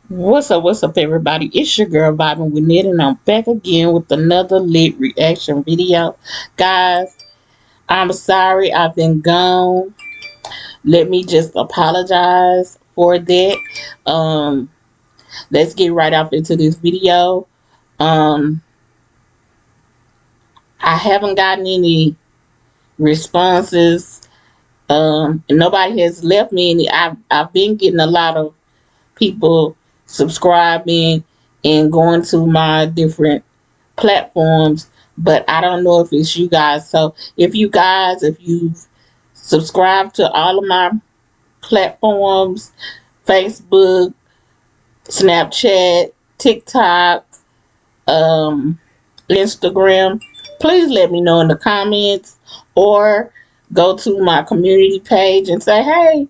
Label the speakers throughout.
Speaker 1: What's up, everybody? It's your girl vibing with Ned, and I'm back again with another lit reaction video. Guys, I'm sorry I've been gone. Let me just apologize for that. Um, let's get right off into this video. Um, I haven't gotten any responses. Nobody has left me any. I've been getting a lot of people subscribing and going to my different platforms, but I don't know if it's you guys. So if you've subscribed to all of my platforms, Facebook, Snapchat, TikTok, um, Instagram, please let me know in the comments, or go to my community page and say, hey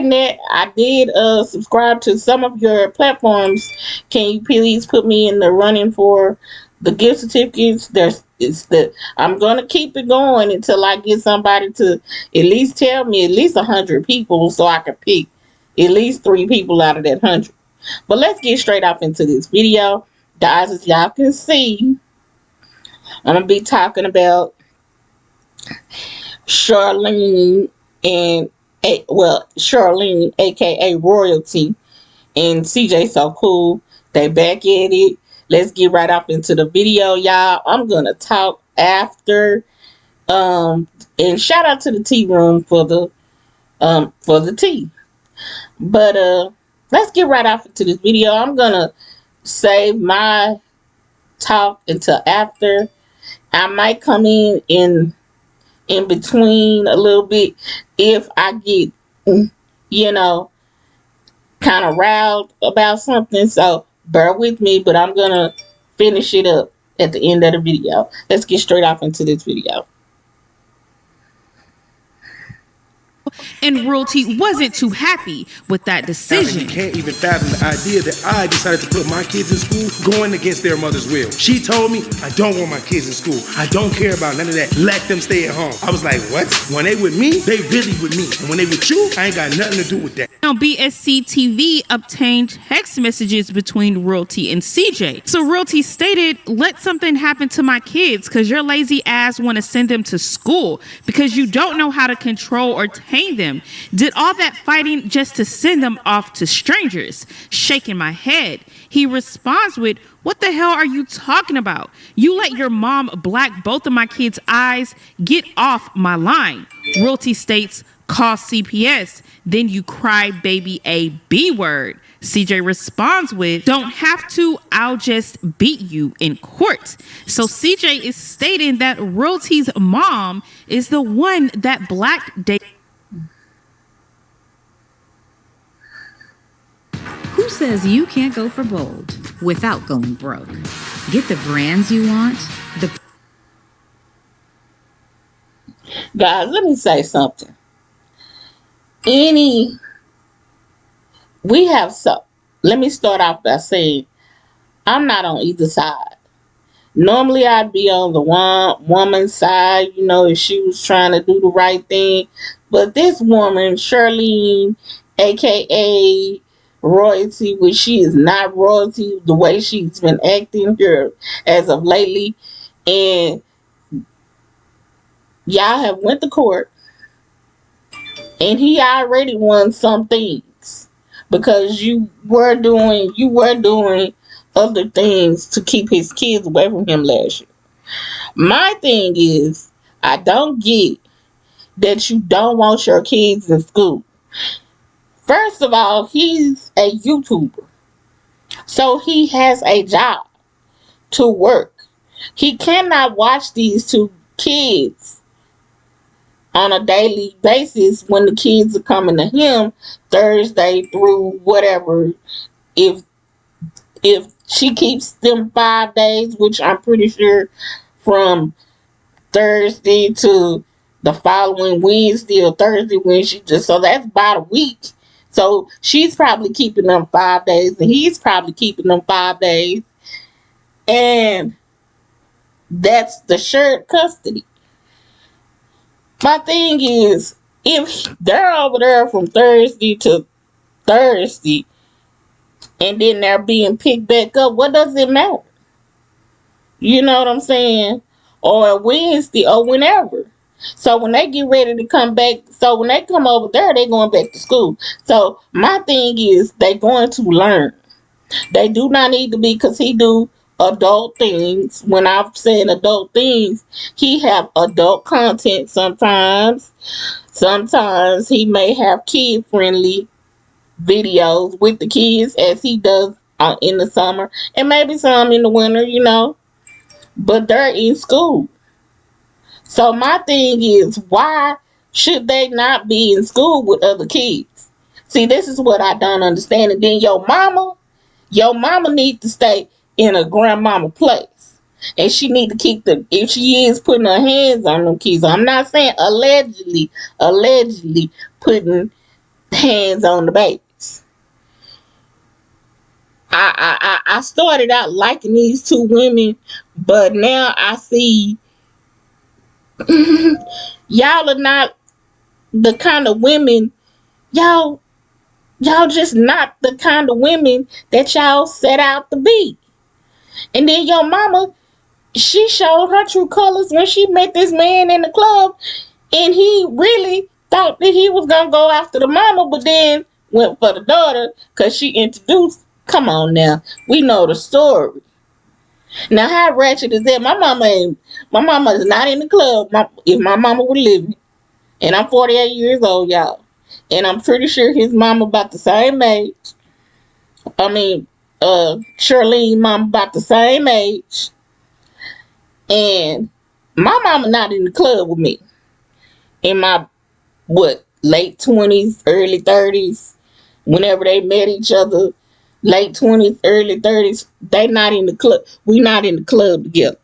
Speaker 1: Net, I did subscribe to some of your platforms. Can you please put me in the running for the gift certificates? I'm gonna keep it going until I get somebody to at least tell me at least 100 people, so I can pick at least 3 people out of that 100. But let's get straight off into this video, guys. As y'all can see, I'm gonna be talking about Charlene and Charlene, aka Royalty, and CJ So Cool. They back at it. Let's get right off into the video, y'all. I'm gonna talk after. And shout out to the tea room for the tea. But let's get right off into this video. I'm gonna save my talk until after. I might come in between a little bit if I get, you know, kind of riled about something. So bear with me, but I'm gonna finish it up at the end of the video. Let's get straight off into this video.
Speaker 2: And Royalty wasn't too happy with that
Speaker 3: And
Speaker 2: decision.
Speaker 3: you can't even fathom the idea that I decided to put my kids in school going against their mother's will. She told me, I don't want my kids in school. I don't care about none of that. Let them stay at home. I was like, what? When they with me, they really with me. And when they with you, I ain't got nothing to do with that.
Speaker 2: Now, BSC TV obtained text messages between Royalty and CJ. So Royalty stated, let something happen to my kids because your lazy ass want to send them to school because you don't know how to control or tame them. Did all that fighting just to send them off to strangers? Shaking my head. He responds with, what the hell are you talking about? You let your mom black both of my kids' eyes. Get off my line. Royalty states, call CPS. Then you cry baby a B word. CJ responds with, don't have to, I'll just beat you in court. So CJ is stating that Royalty's mom is the one that blacked Dave.
Speaker 4: Who says you can't go for bold without going broke? Get the brands you want.
Speaker 1: Guys, let me say something. Any we have so Let me start off by saying I'm not on either side. Normally I'd be on the one woman's side, if she was trying to do the right thing. But this woman, Charlene, aka Royalty, which she is not royalty, the way she's been acting here as of lately, and y'all have went to court, and he already won some things because you were doing other things to keep his kids away from him last year. My thing is, I don't get that you don't want your kids in school. First of all, he's a YouTuber, so he has a job to work. He cannot watch these two kids on a daily basis when the kids are coming to him Thursday through whatever. If she keeps them 5 days, which I'm pretty sure from Thursday to the following Wednesday or Thursday, when she just, so that's about a week. So she's probably keeping them 5 days, and he's probably keeping them 5 days, and that's the shared custody. My thing is, if they're over there from Thursday to Thursday, and then they're being picked back up, what does it matter? You know what I'm saying? Or a Wednesday or whenever. So when they get ready to come back, so when they come over there, they going back to school. So my thing is they going to learn. They do not need to be, because he do adult things. When I'm saying adult things, he have adult content sometimes. Sometimes he may have kid friendly videos with the kids as he does in the summer, and maybe some in the winter, you know. But they're in school. So my thing is, why should they not be in school with other kids? See, this is what I don't understand. And then your mama need to stay in a grandmama place. And she need to keep if she is putting her hands on them kids. I'm not saying allegedly putting hands on the babies. I started out liking these two women, but now I see y'all are not the kind of women, y'all just not the kind of women that y'all set out to be. And then your mama, she showed her true colors when she met this man in the club, and he really thought that he was gonna go after the mama, but then went for the daughter because she introduced. Come on now, we know the story. Now how ratchet is that? My mama is not in the club. If my mama were living, and I'm 48 years old, y'all, and I'm pretty sure his mama about the same age. I mean, Charlene mama about the same age, and my mama not in the club with me. In my late 20s, early 30s, whenever they met each other, late 20s, early 30s, they not in the club. We not in the club together.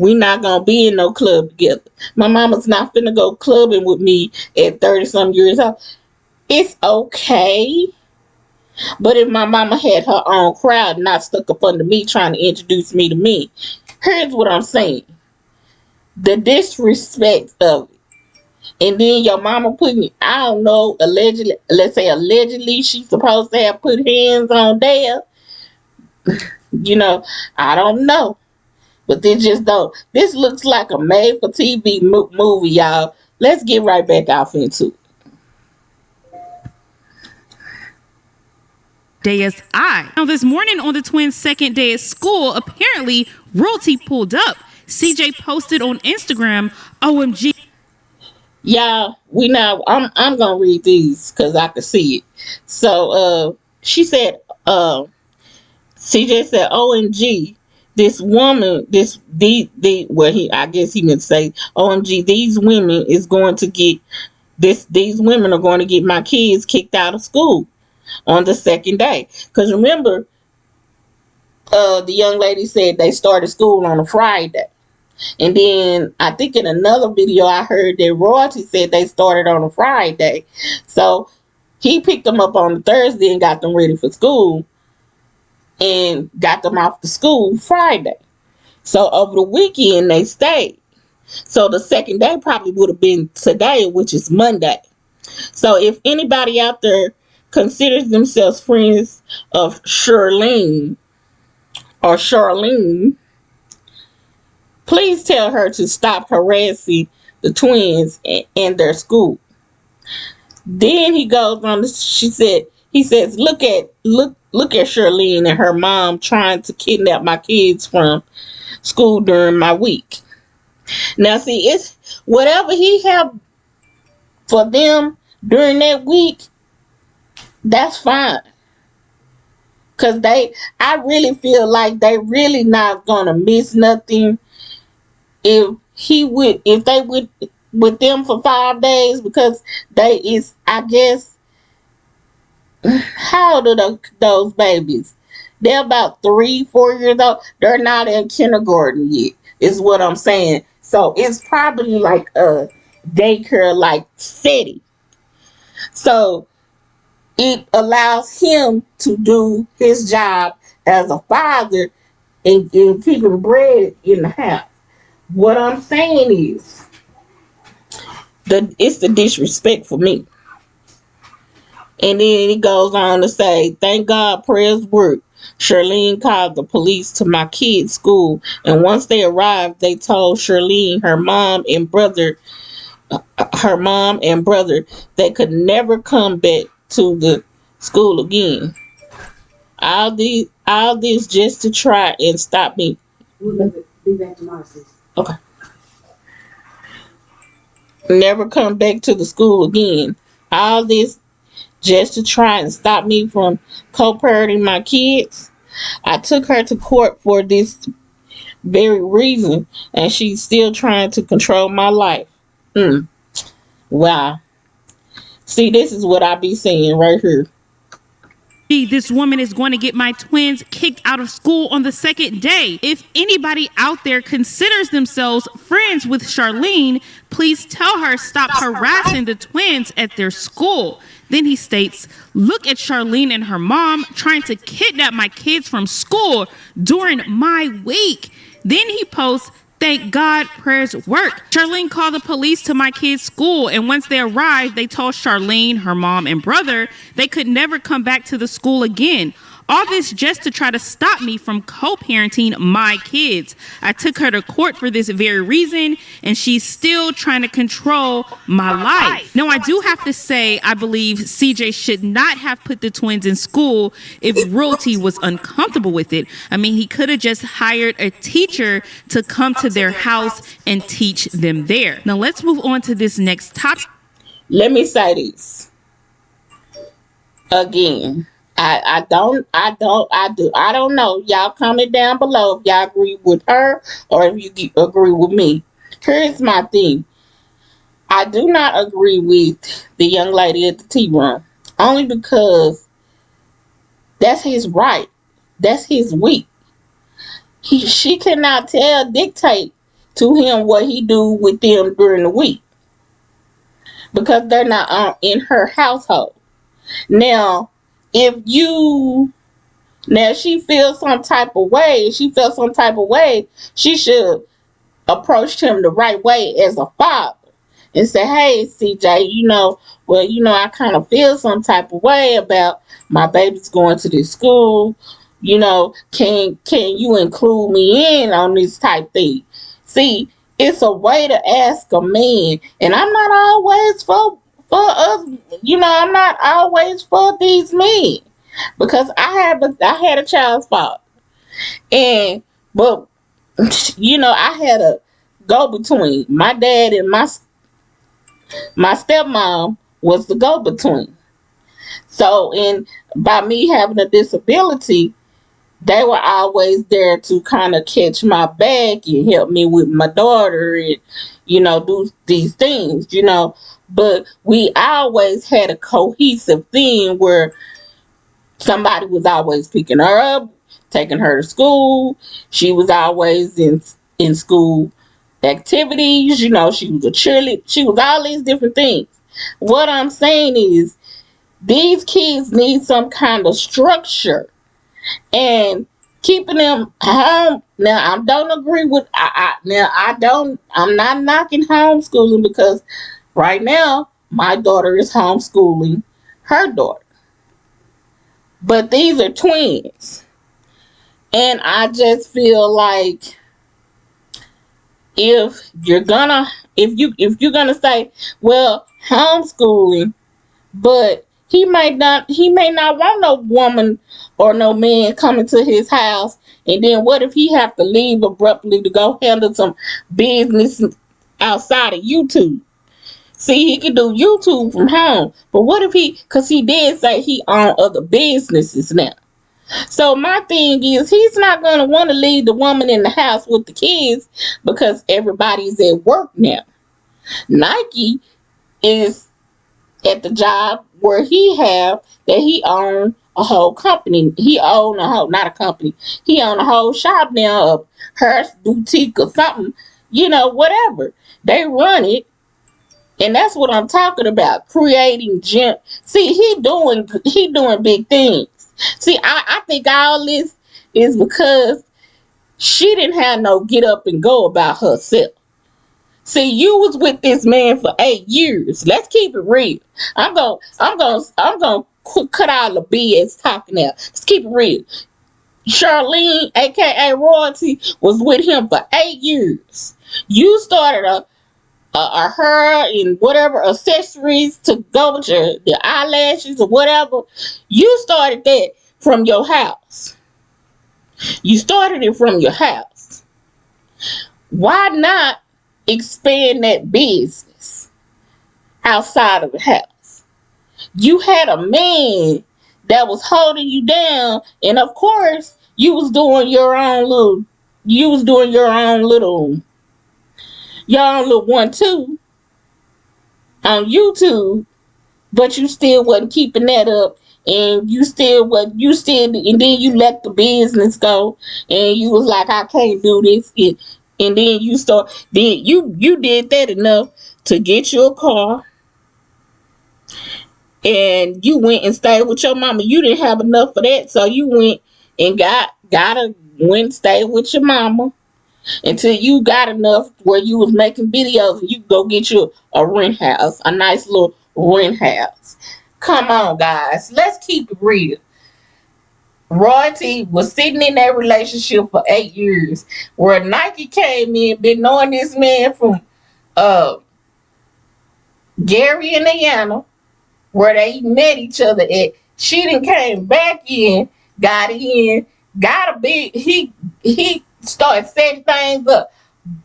Speaker 1: We not gonna be in no club together. My mama's not finna go clubbing with me at 30 some years old. It's okay. But if my mama had her own crowd, not stuck up under me trying to introduce me to me, here's what I'm saying. The disrespect of it. And then your mama putting, I don't know, allegedly, let's say allegedly, she's supposed to have put hands on Dale. You know, I don't know. But they just don't. This looks like a made for TV movie, y'all. Let's get right back off into it.
Speaker 2: Daya's eye. Now, this morning on the twins' second day at school, apparently royalty pulled up. CJ posted on Instagram, OMG.
Speaker 1: Y'all, I'm gonna read these because I can see it. So she said, CJ said, OMG, this woman, I guess he meant to say, OMG, these women are going to get my kids kicked out of school on the second day. Because remember, the young lady said they started school on a Friday. And then I think in another video I heard that Royalty said they started on a Friday. So he picked them up on a Thursday and got them ready for school and got them off to school Friday. So over the weekend they stayed. So the second day probably would have been today, which is Monday. So if anybody out there considers themselves friends of Charlene, please tell her to stop harassing the twins and their school. Then he goes on. He says, look at Charlene and her mom trying to kidnap my kids from school during my week. Now, see, it's whatever he have for them during that week. That's fine. Cause I really feel like they really not gonna miss nothing if they would with them for 5 days, because I guess, how old are those babies? They're about 3-4 years old. They're not in kindergarten yet, is what I'm saying. So it's probably like a daycare like setting. So it allows him to do his job as a father and keeping bread in the house. What I'm saying is, it's the disrespect for me. And then he goes on to say, thank God prayers work. Charlene called the police to my kids' school, and once they arrived, they told Charlene her mom and brother they could never come back to the school again. All this just to try and stop me.
Speaker 5: We'll be back tomorrow, sis.
Speaker 1: Okay. Never come back to the school again. All this just to try and stop me from co-parenting my kids. I took her to court for this very reason, and she's still trying to control my life. Wow. See, this is what I be saying right here.
Speaker 2: This woman is going to get my twins kicked out of school on the second day. If anybody out there considers themselves friends with Charlene, please tell her stop harassing the twins at their school. Then he states, look at Charlene and her mom trying to kidnap my kids from school during my week. Then he posts, thank God prayers work. Charlene called the police to my kids' school, and once they arrived, they told Charlene, her mom, and brother they could never come back to the school again. All this just to try to stop me from co-parenting my kids. I took her to court for this very reason, and she's still trying to control my life. Now, I do have to say, I believe CJ should not have put the twins in school if Realty was uncomfortable with it. I mean, he could have just hired a teacher to come to their house and teach them there. Now, let's move on to this next topic.
Speaker 1: Let me say this again. I don't know. Y'all comment down below if y'all agree with her or if you agree with me. Here's my thing. I do not agree with the young lady at the tea room. Only because that's his right. That's his week. She cannot dictate to him what he do with them during the week. Because they're not in her household. Now, if she feels some type of way, she should approach him the right way as a father and say, hey, CJ, I kind of feel some type of way about my baby's going to this school. Can you include me in on this type thing? See, it's a way to ask a man, and I'm not always for us, I'm not always for these men, because I had a child's father, but I had a go between. My dad and my stepmom was the go between. So, by me having a disability, they were always there to kind of catch my back and help me with my daughter and do these things, But we always had a cohesive thing where somebody was always picking her up, taking her to school. She was always in school activities. She was a cheerleader. She was all these different things. What I'm saying is these kids need some kind of structure. And keeping them home. Now, I don't agree with, I'm not knocking homeschooling, because right now, my daughter is homeschooling her daughter. But these are twins. And I just feel like if you're gonna say, well, homeschooling, but he may not want no woman or no man coming to his house, and then what if he have to leave abruptly to go handle some business outside of YouTube? See, he can do YouTube from home, but what if because he did say he owned other businesses now. So my thing is, he's not going to want to leave the woman in the house with the kids because everybody's at work now. Nike is at the job where he owned a whole company. He owned not a company. He owned a whole shop now, a hair boutique or something, whatever. They run it. And that's what I'm talking about, creating gym. See, he doing big things. See, I think all this is because she didn't have no get up and go about herself. See, you was with this man for 8 years. Let's keep it real. I'm gonna cut all the BS talking out. Let's keep it real. Charlene, aka Royalty, was with him for 8 years. You started a hair and whatever accessories to go with the eyelashes or whatever. You started that from your house. You started it from your house. Why not expand that business outside of the house? You had a man that was holding you down, and of course, you was doing your own little, your own little 1-2 on YouTube, but you still wasn't keeping that up, and and then you let the business go, and you was like, I can't do this, and then you did that enough to get you a car, and you went and stayed with your mama. You didn't have enough for that, so you went and went and stayed with your mama until you got enough where you was making videos and you go get you a rent house, a nice little rent house. Come on, guys, let's keep it real. Royalty was sitting in that relationship for 8 years, where Nike came in, been knowing this man from Gary, Indiana, where they met each other at. She done came back in, got a big, he started setting things up,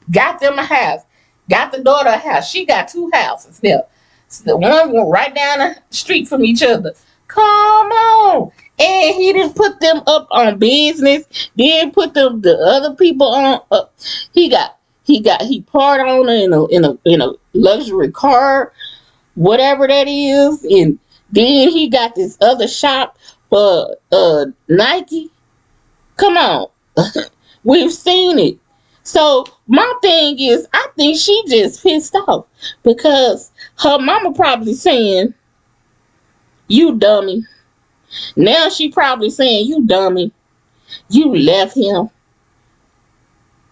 Speaker 1: got them a house, got the daughter a house. She got 2 houses there. So the one went right down the street from each other. Come on. And he didn't put them up on business, didn't put the other people on he part on in a luxury car, whatever that is, and then he got this other shop for Nike. Come on. We've seen it. So my thing is, I think she just pissed off because her mama probably saying, you dummy. Now she probably saying, you dummy. You left him.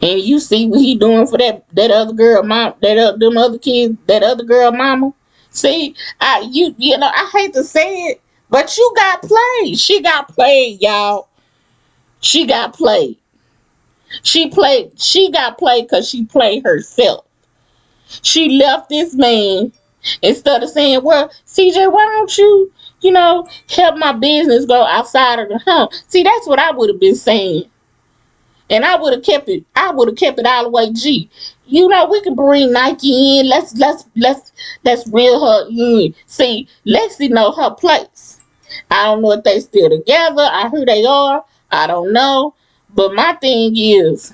Speaker 1: And you see what he doing for that other girl mom, them other kids, that other girl mama. See, I hate to say it, but you got played. She got played, y'all. She got played. She got played because she played herself. She left this man instead of saying, well, CJ, why don't you, help my business go outside of the home? See, that's what I would have been saying. And I would have kept it all the way G. We can bring Nike in. Let's reel her in. See, Lexi know her place. I don't know if they still together. I heard they are. I don't know. But my thing is,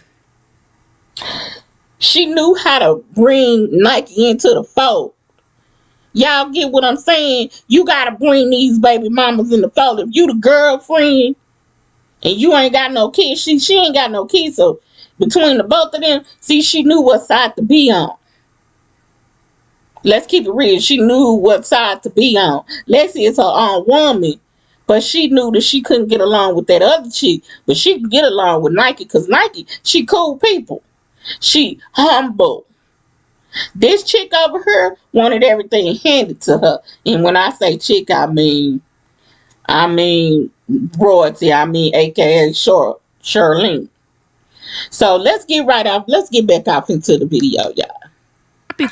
Speaker 1: she knew how to bring Nike into the fold. Y'all get what I'm saying? You gotta bring these baby mamas in the fold. If you the girlfriend and you ain't got no kids, she ain't got no kids. So between the both of them, see, she knew what side to be on. Let's keep it real. She knew what side to be on. Lexi is her own woman, but she knew that she couldn't get along with that other chick, but she could get along with Nike because Nike, she cool people. She humble. This chick over here wanted everything handed to her. And when I say chick, I mean Royalty. I mean aka Charlene. So let's get back off into the video, y'all.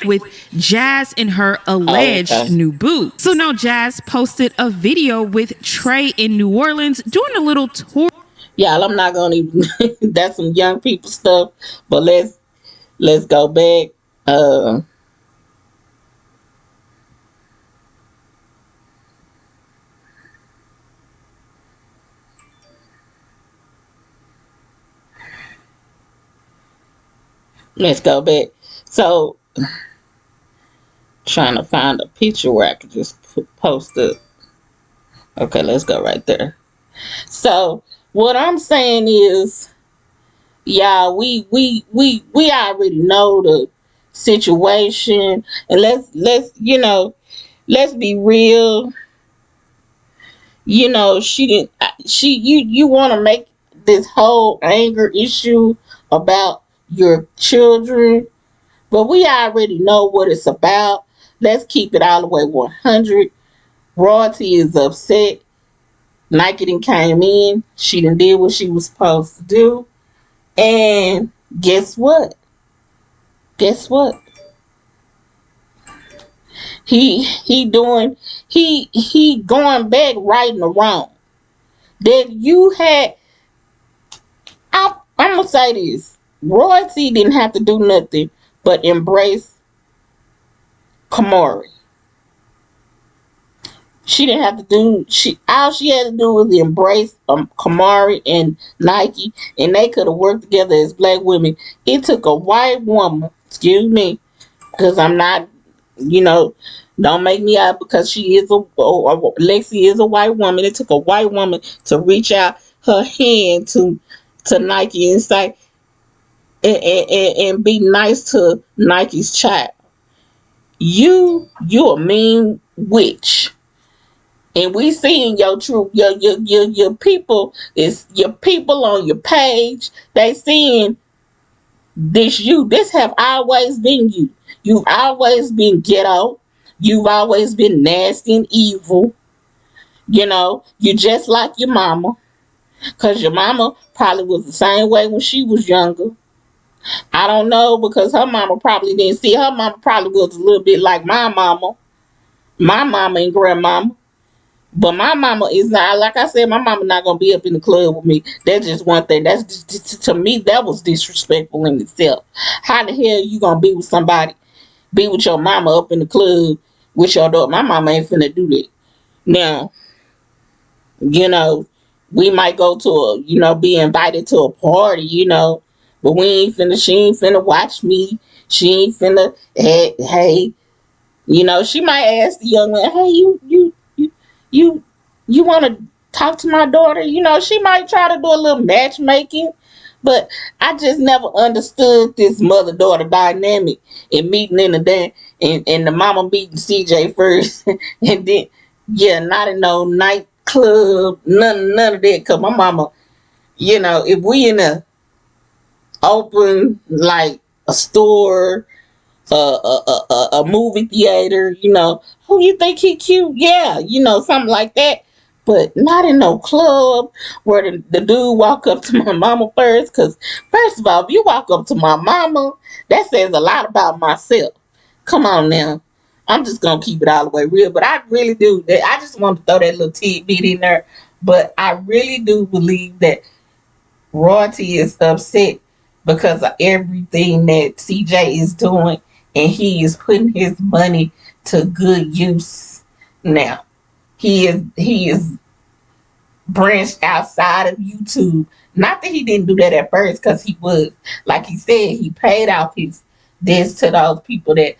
Speaker 2: With Jazz and her alleged new boo. So now Jazz posted a video with Trey in New Orleans doing a little tour.
Speaker 1: Y'all, I'm not gonna even that's some young people stuff, but let's go back. Let's go back. So, trying to find a picture where I could just post it. Okay, let's go right there. So, what I'm saying is, y'all, we already know the situation, and let's be real. You want to make this whole anger issue about your children, but we already know what it's about. Let's keep it all the way 100. Royalty is upset Nike done came in. She done did what she was supposed to do. And guess what? Guess what? He going back right and wrong. That you had, I'm gonna say this. Royalty didn't have to do nothing but embrace Kamari. She didn't have to do. All she had to do was embrace Kamari and Nike, and they could have worked together as black women. It took a white woman. Excuse me, because I'm not. Don't make me out because she is Lexi is a white woman. It took a white woman to reach out her hand to Nike and say and be nice to Nike's child. You a mean witch. And we seeing your truth, your people is your people on your page. They seeing this you. This have always been you. You've always been ghetto. You've always been nasty and evil. You just like your mama. Because your mama probably was the same way when she was younger. I don't know because her mama probably didn't see. Her mama probably was a little bit like my mama and grandmama. But my mama is not, like I said, my mama not going to be up in the club with me. That's just one thing. That's just, to me, that was disrespectful in itself. How the hell you going to be with somebody, be with your mama up in the club with your daughter? My mama ain't finna do that. Now, we might go to be invited to a party, but she ain't finna watch me. She ain't finna, hey, she might ask the young man, hey, you want to talk to my daughter? She might try to do a little matchmaking, but I just never understood this mother-daughter dynamic and meeting in the day and the mama meeting CJ first and then not in no nightclub, none of that. Cause my mama, if we in a open like a store, a movie theater, who you think he cute? Yeah, something like that. But not in no club where the dude walk up to my mama first. Because first of all, if you walk up to my mama, that says a lot about myself. Come on now. I'm just going to keep it all the way real. But I really do. I just want to throw that little tidbit in there. But I really do believe that Royalty is upset because of everything that CJ is doing. And he is putting his money to good use now. He is branched outside of YouTube. Not that he didn't do that at first, because he was, like he said, he paid off his debts to those people that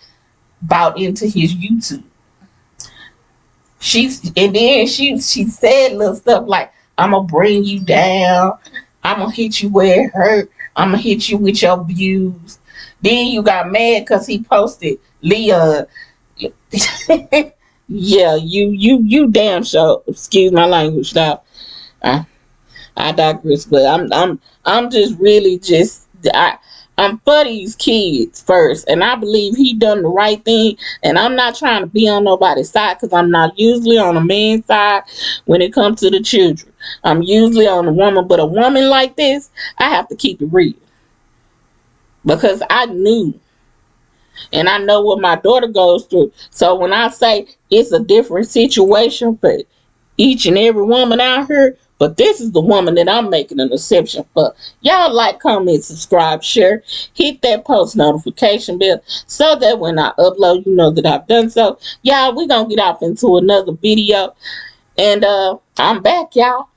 Speaker 1: bought into his YouTube. She said little stuff like, I'm gonna bring you down, I'm gonna hit you where it hurt, I'm gonna hit you with your views. Then you got mad because he posted Leah. Yeah, you damn sure. Excuse my language now. I digress, but I'm just really I'm for these kids first, and I believe he done the right thing. And I'm not trying to be on nobody's side because I'm not usually on a man's side when it comes to the children. I'm usually on a woman, but a woman like this, I have to keep it real because I knew. And I know what my daughter goes through. So when I say it's a different situation for each and every woman out here, but this is the woman that I'm making an exception for. Y'all like, comment, subscribe, share, hit that post notification bell so that when I upload, you know that I've done so. Y'all, we're going to get off into another video. And I'm back, y'all.